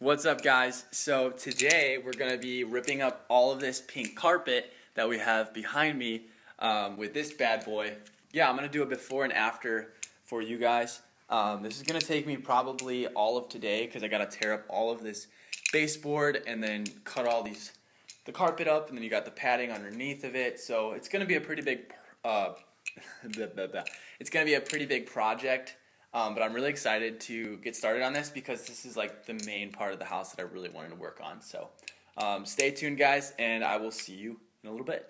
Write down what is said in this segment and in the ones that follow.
What's up, guys? So today we're gonna be ripping up all of this pink carpet that we have behind me with this bad boy. Yeah, I'm gonna do a before and after for you guys. This is gonna take me probably all of today because I gotta tear up all of this baseboard and then cut all the carpet up, and then you got the padding underneath of it. So it's gonna be a pretty big it's gonna be a pretty big project. But I'm really excited to get started on this because this is like the main part of the house that I really wanted to work on. So stay tuned, guys, and I will see you in a little bit.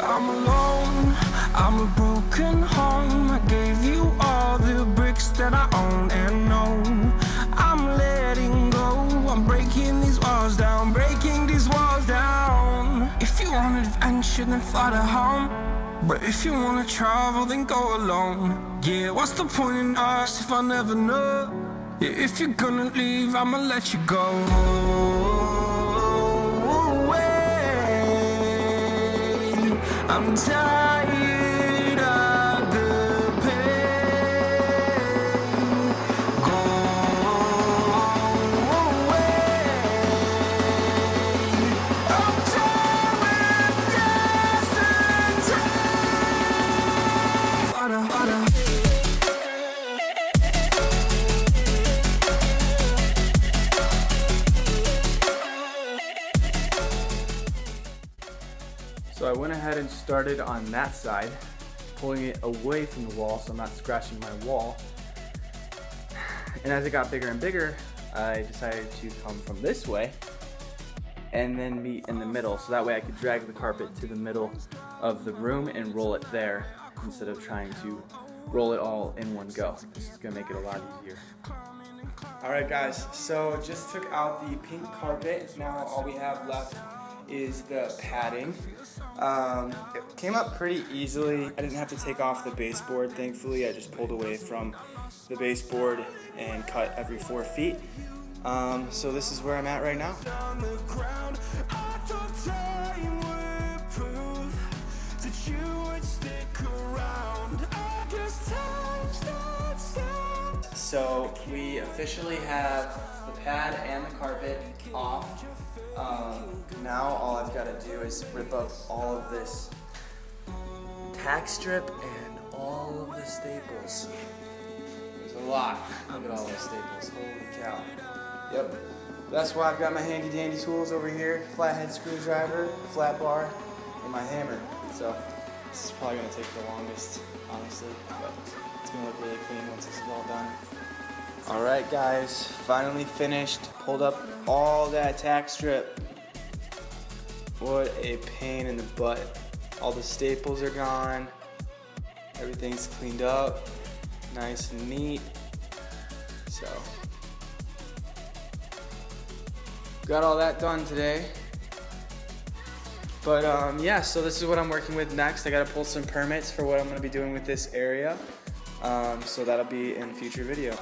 I'm alone, I'm a broken home. I gave you all the bricks that I own and know. I'm letting go, I'm breaking these walls down, breaking these walls down. If you want adventure, then fly to home. But if you wanna travel, then go alone. Yeah, what's the point in us if I never know? Yeah, if you're gonna leave, I'ma let you go. I'm tired of the pain. Go away. I'm tired of yesterday. So I went ahead and started on that side, pulling it away from the wall so I'm not scratching my wall. And as it got bigger and bigger, I decided to come from this way and then meet in the middle, so that way I could drag the carpet to the middle of the room and roll it there instead of trying to roll it all in one go. This is gonna make it a lot easier. Alright, guys, so just took out the pink carpet. Now all we have left is the padding. It came up pretty easily. I didn't have to take off the baseboard, thankfully. I just pulled away from the baseboard and cut every 4 feet. So this is where I'm at right now. So we officially have the pad and the carpet off. Now all I've got to do is rip up all of this tack strip and all of the staples. There's a lot. Look at all those staples. Holy cow. Yep. That's why I've got my handy dandy tools over here. Flathead screwdriver, flat bar, and my hammer. So this is probably going to take the longest, honestly, but it's going to look really clean once this is all done. Alright, guys, finally finished. Pulled up all that tack strip. What a pain in the butt. All the staples are gone. Everything's cleaned up. Nice and neat. So, got all that done today. But yeah, so this is what I'm working with next. I gotta pull some permits for what I'm gonna be doing with this area. So that'll be in a future video.